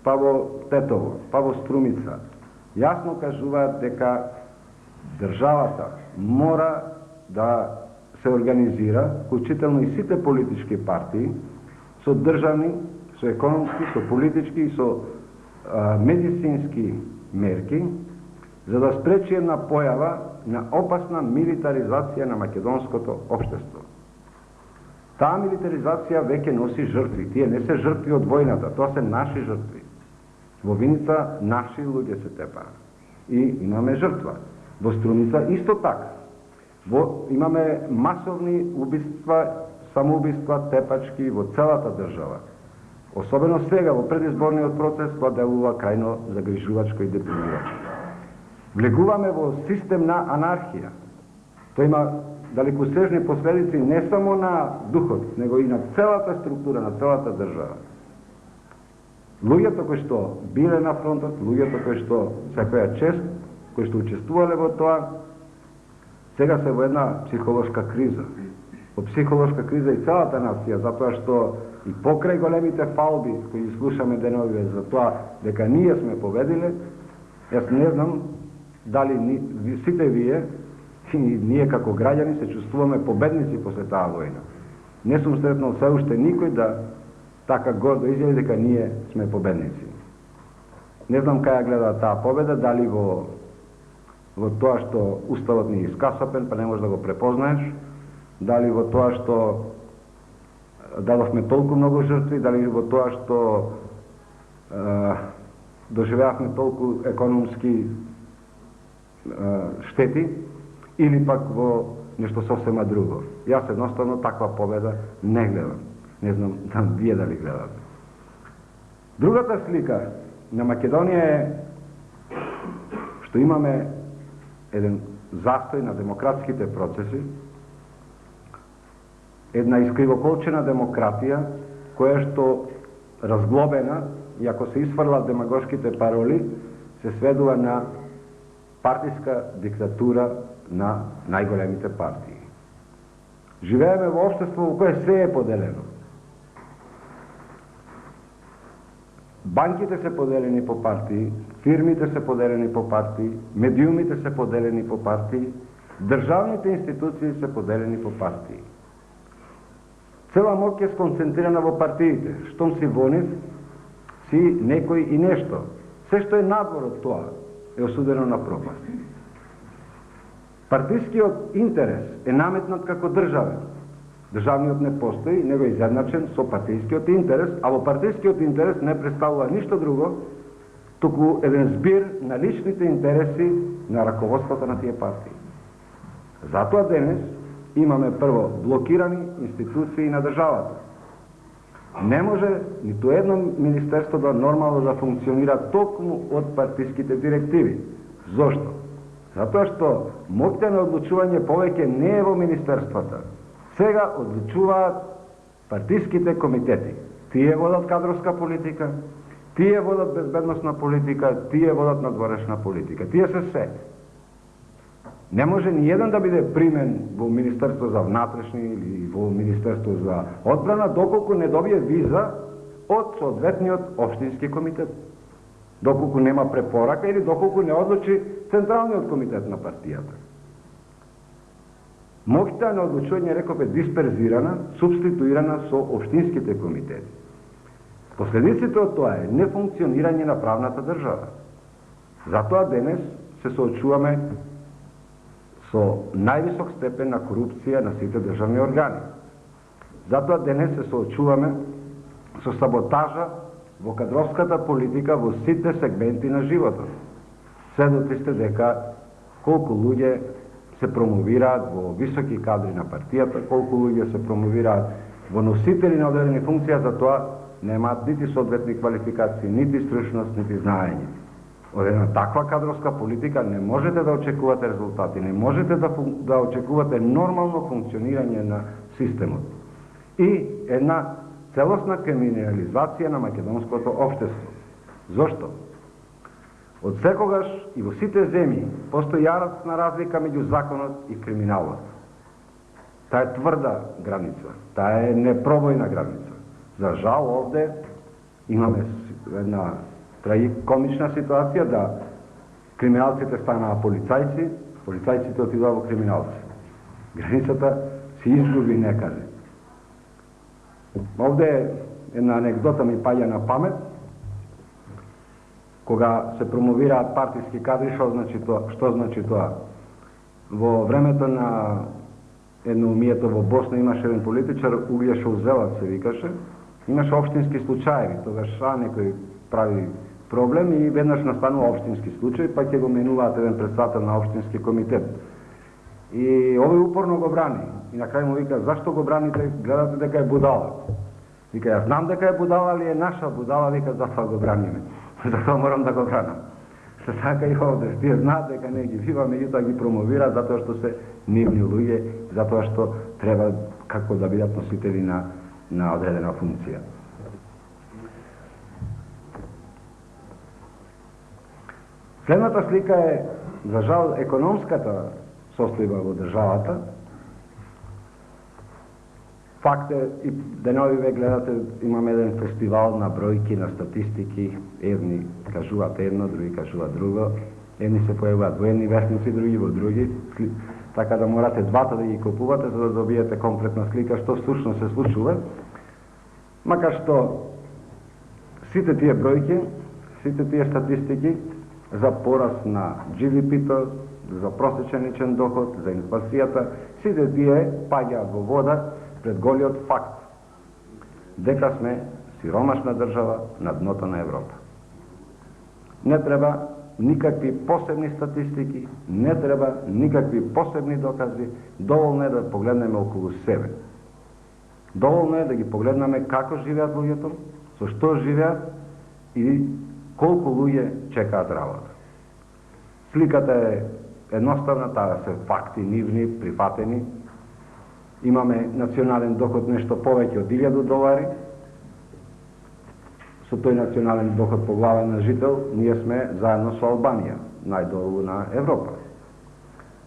па во Тетово, па во Струмица, јасно кажуваат дека државата мора да се организира, вклучително и сите политички партии, со државни, со економски, со политички и со медицински мерки, за да спречи една појава на опасна милитаризација на македонското општество. Таа милитаризација веќе носи жртви. Тие не се жртви од војната, тоа се наши жртви. Во Виница наши луѓе се тепаа. И имаме жртва. Во Струмица исто така. Имаме масовни убиства, самоубиства, тепачки во целата држава. Особено сега, во предизборниот процес, тоа делува крајно загрижувачко и депримирачко. Влегуваме во систем на анархија. Тоа има далекосежни последици не само на духот, него и на целата структура, на целата држава. Луѓето кои што биле на фронтот, луѓето кои што секоја чест, кои што учествувале во тоа, сега се во една психолошка криза. Во психолошка криза и целата нација, затоа што и покрај големите фалби кои слушаме деновиве за тоа дека ние сме победиле, јас не знам дали сите вие и ние како граѓани се чувствуваме победници после таа војна. Не сум сретнал се уште никој да така гордо изјави дека ние сме победници. Не знам кај ја гледа таа победа, дали во тоа што уставот ни е искасапен, па не можеш да го препознаеш, дали во тоа што дадовме толку многу жртви, дали во тоа што доживеавме толку економски штети, или пак во нешто сосема друго. Јас едноставно таква победа не гледам. Не знам вие дали гледате. Другата слика на Македонија е што имаме еден застој на демократските процеси, една искривоколчена демократија, која што разглобена, и ако се исфрлат демагошките пароли, се сведува на партиска диктатура на најголемите партии. Живееме во општество во кое се е поделено. Банките се поделени по партии, фирмите се поделени по партии, медиумите се поделени по партии, државните институции се поделени по партии. Цела моќ е сконцентрирана во партиите. Штом си во нив, си некој и нешто. Се што е надвор од тоа е осудено на пропаст. Партискиот интерес е наметнат како државен. Државниот не постои, него е изедначен со партискиот интерес, а во партискиот интерес не представува ништо друго, туку еден збир на личните интереси на раководството на тие партии. Затоа денес имаме прво блокирани институции на државата. Не може ниту едно министерство да нормално да функционира токму од партиските директиви. Зошто? Затоа што моќта на одлучување повеќе не е во министерствата. Сега одлучуваат партиските комитети. Тие водат кадровска политика, тие водат безбедносна политика, тие водат надворешна политика. Тие се. Не може ни еден да биде примен во Министерство за внатрешни или во Министерство за одбрана, доколку не добие виза од соодветниот општински комитет. Доколку нема препорака или доколку не одлучи Централниот комитет на партијата. Моќта на одлучување, реков, е дисперзирана, субституирана со општинските комитети. Последиците од тоа е нефункционирање на правната држава. Затоа денес се соочуваме со највисок степен на корупција на сите државни органи. Затоа денес се соочуваме со саботажа во кадровската политика во сите сегменти на животот. Сведоци сте дека колку луѓе се промовираат во високи кадри на партијата, колку луѓе се промовираат во носители на одредени функции, за тоа немаат нити соодветни квалификации, нити стручност, нити знаење. Од една таква кадровска политика не можете да очекувате резултати, не можете да очекувате нормално функционирање на системот. И една целосна криминализација на македонското општество. Зошто? Од секогаш и во сите земји постои јарачна разлика меѓу законот и криминалот. Таа е тврда граница, таа е непробојна граница. За жал овде имаме една трагикомична ситуација да криминалците станаа полицајци, полицајците отидоа во криминалци. Границата се изгуби некаде. Овде една анекдота ми паѓа на памет. Кога се промовираат партиски кадри, што значи тоа? Во времето на едноумието во Босна имаше еден политичар, Углјеш Узелаc се викаше, имаше општински случаеви, тогаш некој прави проблем и веднаш настанува општински случај, па ќе го менуваат еден председател на општински комитет. И овој упорно го брани. И на крај му вика, зашто го браните, гледате дека е будала. Вика, јас знам дека е будала, али е наша будала, вика, затоа го браниме. Затоа морам да го бранам. Се така и овде, тие знаат дека не ги бива, меѓутоа ги промовира затоа што се нивни луѓе, затоа што треба како да бидат носители на одредена функција. Следната слика е, за жал, економската состојба во државата. Факт е, и денови ве гледате, имаме еден фестивал на бројки, на статистики, едни кажуваат едно, други кажуваат друго, едни се појавуваат во едни вестници, други во други, така да морате двата да ги купувате за да добиете комплетна слика што всушност се случува. Макар што сите тие бројки, сите тие статистики за пораст на GDP-то, за просечен личен доход, за инфлацијата, сите тие паѓаат во вода пред голиот факт дека сме сиромашна држава на дното на Европа. Не треба никакви посебни статистики, не треба никакви посебни докази, доволно е да погледнеме околу себе. Доволно е да ги погледнеме како живеат луѓето, со што живеат и колку луѓе чекаат работа. Сликата е едноставна, таа се факти нивни, прифатени. Имаме национален доход нешто повеќе од $1000. Со тој национален доход по глава на жител, ние сме заедно со Албанија, најдолу на Европа.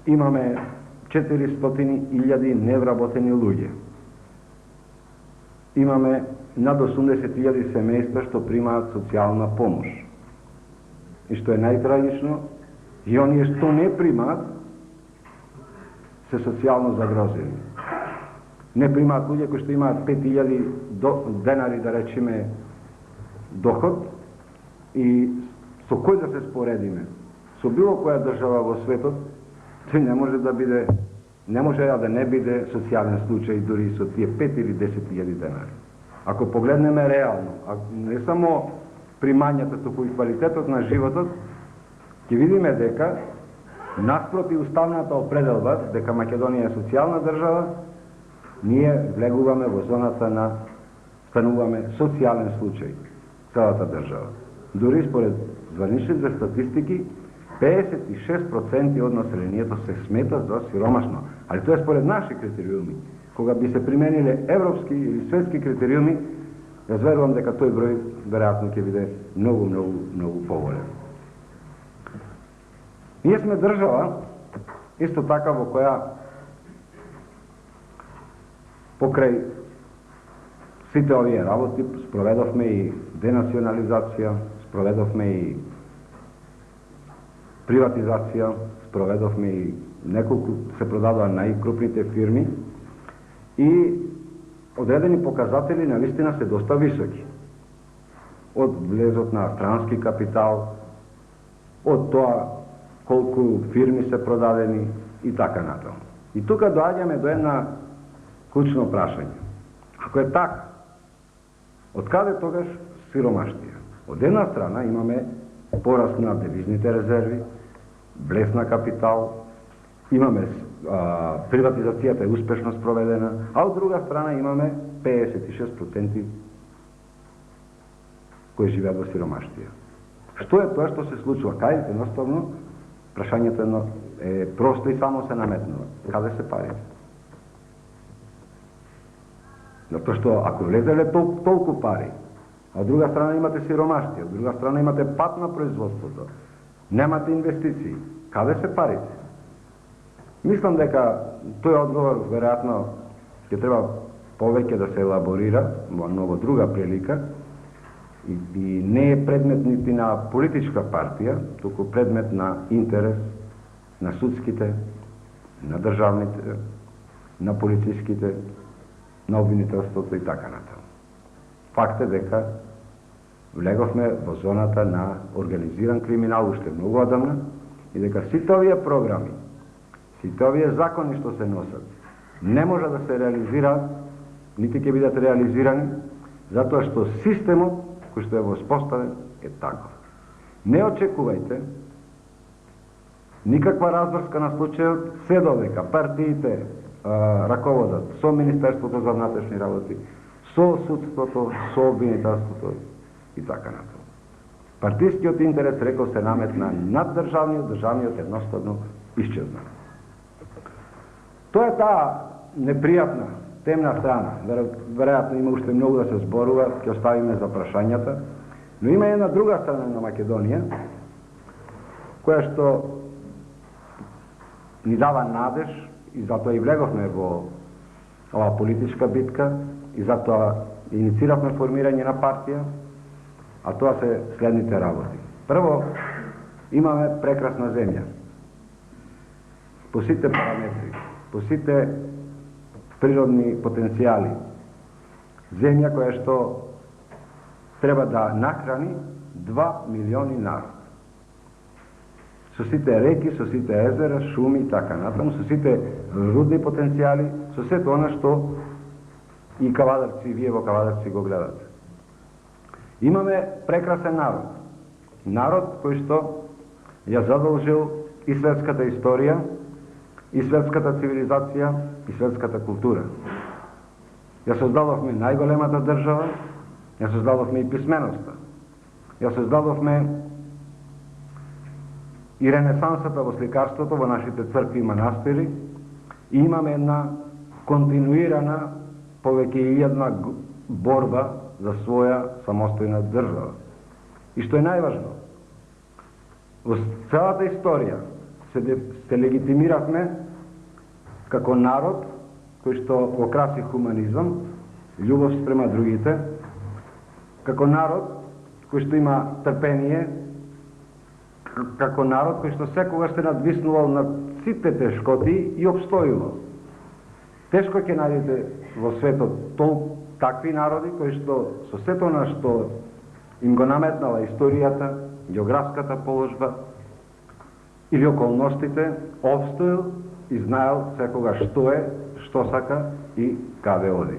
Имаме 400.000 невработени луѓе. Имаме над 80.000 семејства што примаат социјална помош. И што е најтрагично, и оние што не примаат, се социјално загрозени. Не примаат луѓе кои што имаат 5.000 денари, да речеме, доход, и со кој да се споредиме? Со било која држава во светот, тој не може да биде, не може да не биде социјален случај дури со тие 5 или 10.000 денари. Ако погледнеме реално, не само примањата, туку и квалитетот на животот, ќе видиме дека наспроти уставната определба дека Македонија е социјална држава, ние влегуваме во зоната на стануваме социјален случај целата држава. Дури според званичните статистики 56% од населението се смета за сиромашно, али тоа е според наши критериуми. Кога би се примениле европски или светски критериуми, разверувам дека тој број веројатно ќе биде многу поголем. Ние сме држава исто така во која покрај сите овие работи спроведовме и денационализација, спроведовме и приватизација, спроведовме и неколку се продадоа најкрупните фирми и одредени показатели на вистина се доста високи. Од влезот на странски капитал, од тоа колку фирми се продадени и така натаму. И тука доаѓаме до една клучно прашање. Ако е така, од каде тогаш сиромаштија? Од една страна имаме пораст на девизните резерви, влез на капитал, имаме приватизацијата е успешно спроведена, а од друга страна имаме 56% кои живеат во сиромаштија. Што е тоа што се случува? Кај едноставно прашањето е просто и само се наметнува. Каде се парите? Затоа што ако влезеле толку пари, а од друга страна имате сиромаштија, од друга страна имате пат на производството, немате инвестиции, каде се парите? Мислам дека тој одговор веројатно ќе треба повеќе да се елаборира, но во друга прилика, и не е предмет нити на политичка партија, туку предмет на интерес на судските, на државните, на полициските, на обвинителството и така натаму. Факт е дека влеговме во зоната на организиран криминал уште многу одамна и дека сите овие програми, сите овие закони што се носат, не може да се реализираат, нити ќе бидат реализирани, затоа што системот кој што е воспоставен е таков. Не очекувајте никаква разврска на случајот, се додека партиите раководат со Министерството за внатрешни работи, со судството, со обвинителството и така натаму. Партискиот интерес, рекол, се наметна над државниот едноставно исчезна. Тоа е таа непријатна, темна страна. Веројатно има уште многу да се зборува, ќе оставиме за прашањата, но има една друга страна на Македонија, која што ни дава надеж и затоа и влеговме во оваа политичка битка и затоа иницииравме формирање на партија, а тоа се следните работи. Прво, имаме прекрасна земја. По сите параметри, по сите природни потенцијали. Земја која што треба да нахрани 2 милиони народ. Со сите реки, со сите езера, шуми и така натаму, со сите рудни потенцијали, со сето она што и Кавадарци, вие во Кавадарци го гледате. Имаме прекрасен народ. Народ кој што ја задолжил и светската историја, и светската цивилизација, и светската култура. Ја создадовме најголемата држава, ја создадовме и писменоста. Ја создадовме и ренесансата во сликарството во нашите цркви и манастири и имаме една континуирана повеќе борба за своја самостојна држава. И што е најважно, во целата историја се легитимиравме како народ кој што го краси хуманизам, љубов спрема другите, како народ кој што има трпение, како народ кој што секогаш се надвиснувал над сите тешкоти и обстојувал. Тешко ќе најдете во светот такви народи кои што со сето она што им го наметнала историјата, географската положба или околностите, обстоил и знаел секогаш што е, што сака и каде оди.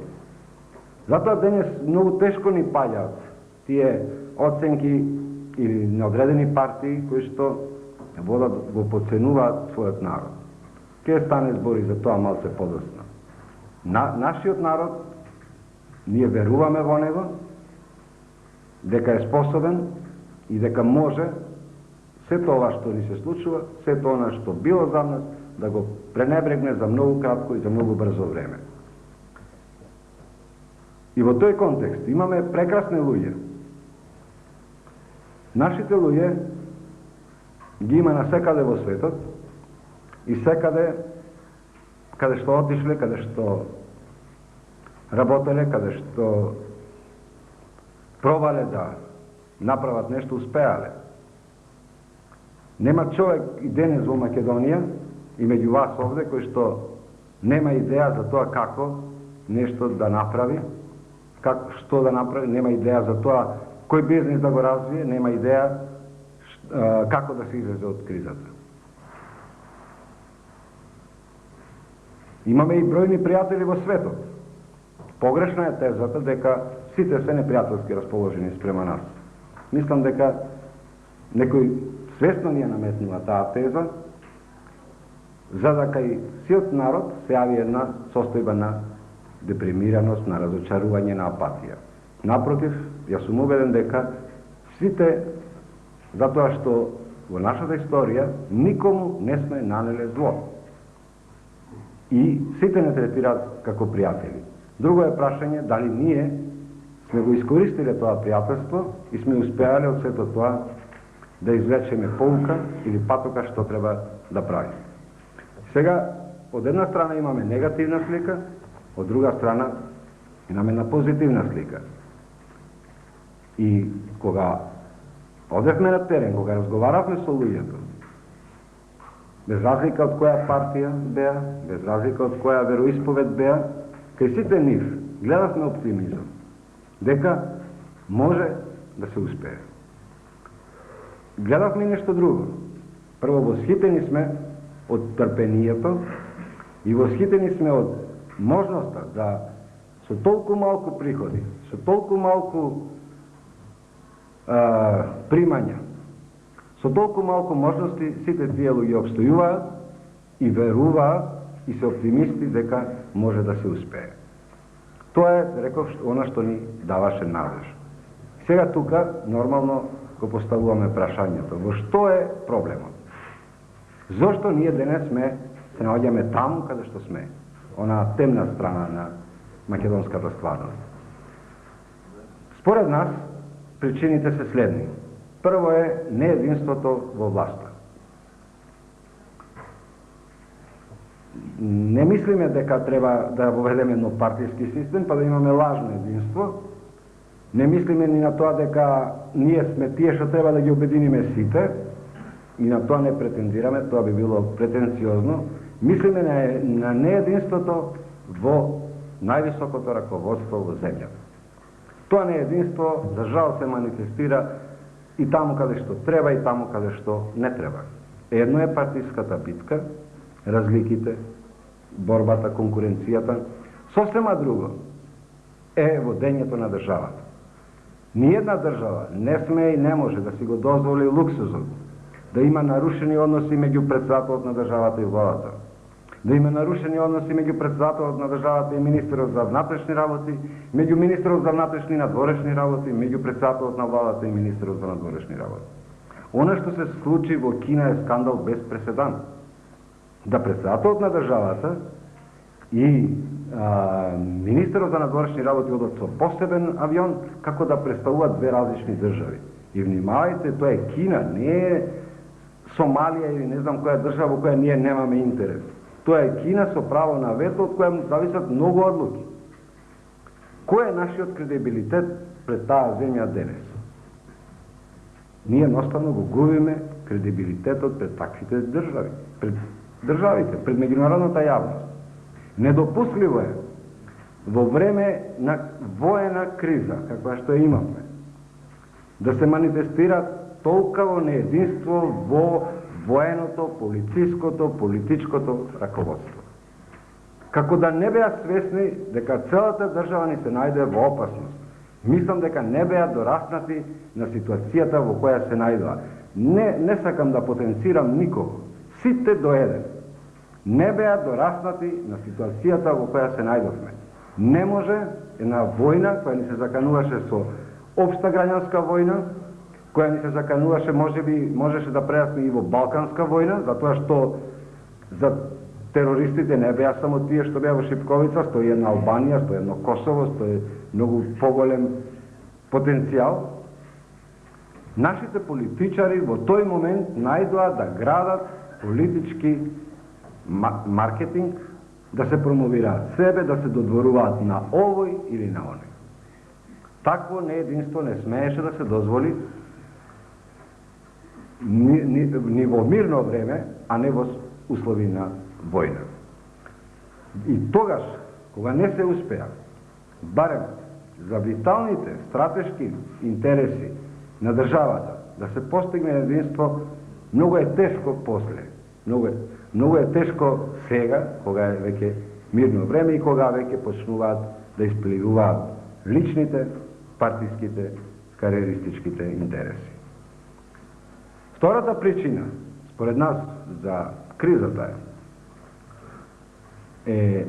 Затоа денес многу тешко ни паѓаат тие оценки или неодредени партии кои што го подценуваат својот народ. Ке стане збори за тоа малце подоцна. Нашиот народ, ние веруваме во него, дека е способен и дека може сето ова што ни се случува, сето она што било за нас, да го пренебрегне за многу кратко и за многу брзо време. И во тој контекст имаме прекрасни луѓе. Нашите луѓе ги има насекаде во светот и секаде каде што отишле, каде што работеле, каде што пробале да направат нешто, успеале. Нема човек и денес во Македонија и меѓу вас овде кој што нема идеја за тоа како нешто да направи, што да направи, нема идеја за тоа кој бизнес да го развие, нема идеја како да се излезе од кризата. Имаме и бројни пријатели во светот. Погрешна е тезата дека сите се непријателски расположени спрема нас. Мислам дека некој свесно ни ја наметнува таа теза, за да кај сиот народ се јави една состојба на депримираност, на разочарување, на апатија. Напротив, јас сум убеден дека сите, затоа што во нашата историја никому не сме нанеле зло. И сите не третираат како пријатели. Друго е прашање дали ние сме го искористиле тоа пријателство и сме успеале од сето тоа да извлечеме поука или патока што треба да правиме. Сега, од една страна имаме негативна слика, од друга страна имаме една позитивна слика. И кога одевме на терен, кога разговаравме со луѓето, без разлика од која партија беа, без разлика од која вероисповед беа, кај сите нив гледавме оптимизам, дека може да се успее. Гледавме нешто друго. Прво, восхитени сме од трпението и восхитени сме од можноста да со толку малку приходи, со толку малку примања, со толку малку можности, сите тие луѓе обстојуваат и веруваат и се оптимисти дека може да се успее. Тоа е, реков, она што ни даваше надеж. Сега тука, нормално, го поставуваме прашањето. Во што е проблемот? Зошто ние денес се наоѓаме таму каде што сме? Она темна страна на македонската стварност. Според нас, причините се следни. Прво е неединството во власта. Не мислиме дека треба да воведеме еднопартиски систем, па да имаме лажно единство. Не мислиме ни на тоа дека ние сме тие што треба да ги обединиме сите, и на тоа не претендираме, тоа би било претенциозно. Мислиме на неединството во највисокото раководство во земјата. Тоа неединство, за жал, се манифестира и таму каде што треба и таму каде што не треба. Едно е партиската битка, разликите, борбата, конкуренцијата. Сосема друго е водењето на државата. Ниједна држава не смее и не може да си го дозволи луксузот да има нарушени односи меѓу претседателот на државата и владата, да има нарушени односи меѓу претседателот на државата и министерот за внатрешни работи, меѓу министерот за внатрешни и надворешни работи, меѓу претседателот на владата и министерот за надворешни работи. Она што се случи во Кина е скандал без преседан. Да претседателот на државата и министерот за надворешни работи одат со посебен авион, како да представуваат две различни држави. И внимавајте, тоа е Кина, не е Сомалија или не знам која држава во која ние немаме интерес. Тоа е Кина со право на вето, од која зависат многу одлуки. Кој е нашиот кредибилитет пред таа земја денес? Ние едноставно го губиме кредибилитетот пред таквите држави, пред државите, пред меѓународната јавност. Недопустливо е во време на воена криза, каква што имаме, да се манифестира толкаво неединство во военото, полициското, политичкото раководство. Како да не беа свесни дека целата држава ни се најде во опасност. Мислам дека не беа дораснати на ситуацијата во која се најдува. Не сакам да потенцирам никого. Сите до еден. Не беа дораснати на ситуацијата во која се најдовме. Не може една војна која ни се закануваше со општа граѓанска војна, која ни се закануваше, можеше да прерасне и во балканска војна, затоа што за терористите не беа само тие што беа во Шипковица, стои една Албанија, стои едно Косово, стои многу поголем потенцијал. Нашите политичари во тој момент најдоа да градат политички маркетинг, да се промовираат себе, да се додворуваат на овој или на оној. Такво неединство не смееше да се дозволи ни во мирно време, а не во услови на војна. И тогаш, кога не се успеа, барем за виталните стратешки интереси на државата, да се постигне единство, многу е тешко после. Многу е тешко сега, кога е веќе мирно време и кога веќе почнуваат да испливуваат личните, партиските, кариеристичките интереси. Втората причина, според нас, за кризата е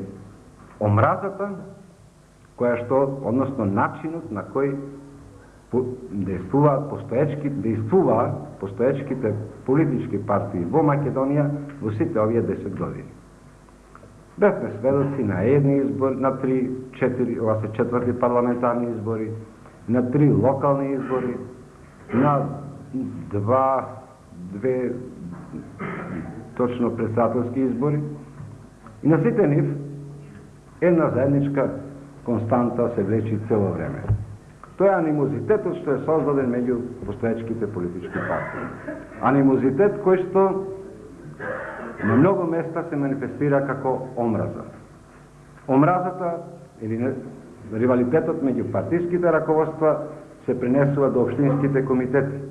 омразата, која што, односно начинот на кој действуваат постоечките политички партии во Македонија во сите овие 10 години. Бевме сведоци на едни избори, на 3-4, ова се четврти парламентарни избори, на 3 локални избори, на 2 точно председателски избори. И на сите нив една заедничка константа се влечи цело време. Тоа е анимозитетот што е создаден меѓу постоечките политички партии. Анимозитет кој што на многу места се манифестира како омраза. Омразата или ривалитетот меѓу партиските раководства се пренесува до општинските комитети,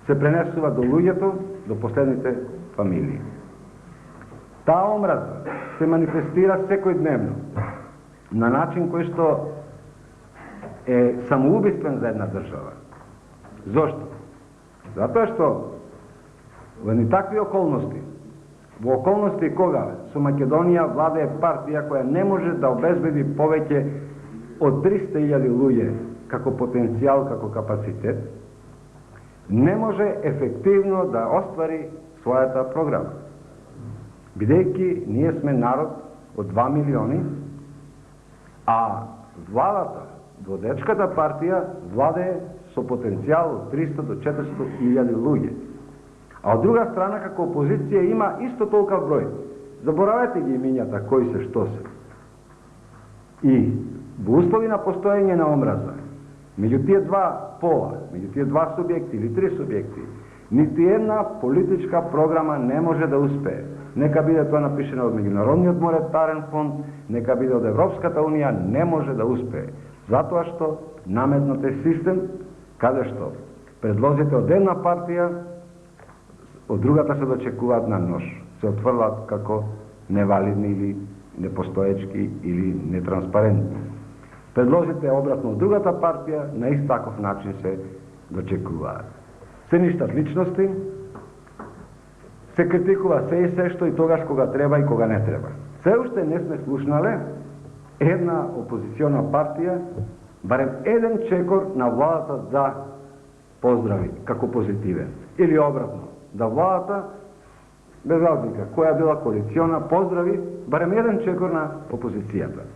се пренесува до луѓето, до последните фамилии. Таа омраза се манифестира секојдневно на начин кој што е самоубиствен за една држава. Зошто? Затоа што во едни такви околности, во околности кога со Македонија владее партија која не може да обезбеди повеќе од 300.000 луѓе како потенцијал, како капацитет, не може ефективно да оствари својата програма. Бидејќи ние сме народ од 2 милиони, а владата, водечката партија, владее со потенцијал од 300 до 400.000 луѓе. А од друга страна, како опозиција има исто толков број. Заборавете ги имињата, кои се, што се. И во услови на постоење на омраза, меѓу тие два пола, меѓу тие два субјекти или три субјекти, нити една политичка програма не може да успее. Нека биде тоа напишено од Меѓународниот монетарен фонд, нека биде од Европската унија, не може да успее. Затоа што наметнат е систем каде што предлозите од една партија, од другата се дочекуваат на нож, се отфрлат како невалидни или непостоечки или нетранспарентни. Предлозите обратно од другата партија на ист таков начин се дочекуваат. Се ништат личности, се критикува се и се што и тогаш кога треба и кога не треба. Се уште не сме слушнале една опозициона партија, барем еден чекор на владата да поздрави како позитивен. Или обратно, да владата, без разлика, која била коалициона, поздрави барем еден чекор на опозицијата.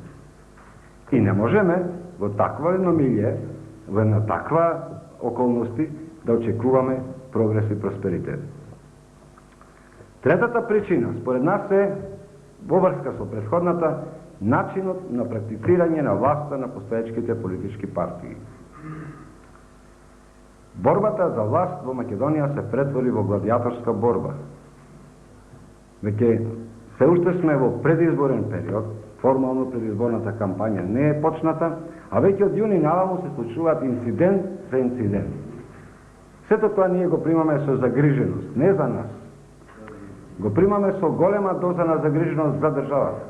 И не можеме во таква едно милје, во една таква околности, да очекуваме прогрес и просперитет. Третата причина, според нас, е во врска со претходната, начинот на практицирање на власта на постоечките политички партии. Борбата за власт во Македонија се претвори во гладиаторска борба. Веќе се уште сме во предизборен период, формално предизборната кампања не е почната, а веќе од јуни наваму се случуваат инцидент за инцидент. Сето тоа ние го примаме со загриженост, не за нас. Го примаме со голема доза на загриженост за државата.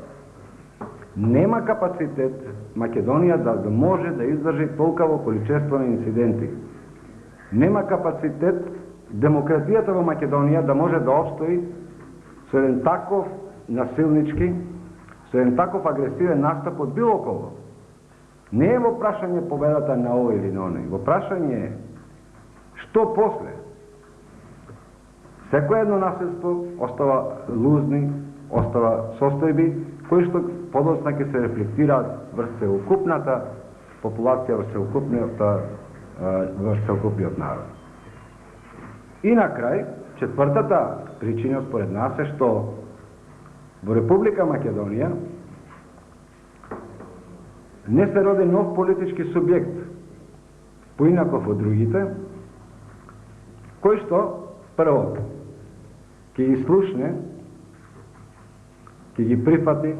Нема капацитет Македонија да може да издржи толкаво количество на инциденти. Нема капацитет демократијата во Македонија да може да обстои со еден таков насилнички, со еден таков агресивен настап од било кого. Не е во прашање победата на овој или на оној, во прашање е што после. Секој едно насилство остава лузни, остава состојби кои што подоцна ќе се рефлектираат врз целокупната популација, врз целокупниот народ. И на крај, четвртата причина според нас е што во Република Македонија не се роди нов политички субјект, поинаков од другите, кој што прво ќе ги слушне, ќе ги прифати,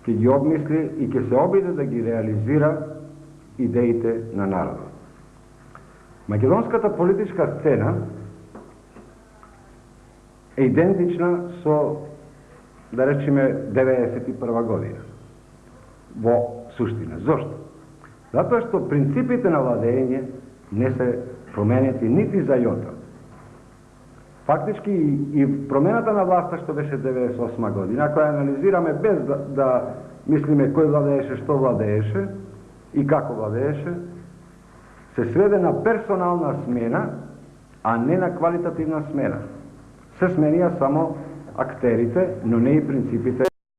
ќе ги обмисли и ќе се обиде да ги реализира идеите на народот. Македонската политичка сцена е идентична со, да речеме, 91 година. Во суштина. Зошто? Затоа што принципите на владење не се променети нити за јота. Фактички и промената на власта што беше 98 година, која анализираме без да мислиме кој владееше, што владееше и како владееше, се сведе на персонална смена, а не на квалитативна смена. Се сменија само актерите, но не и принципите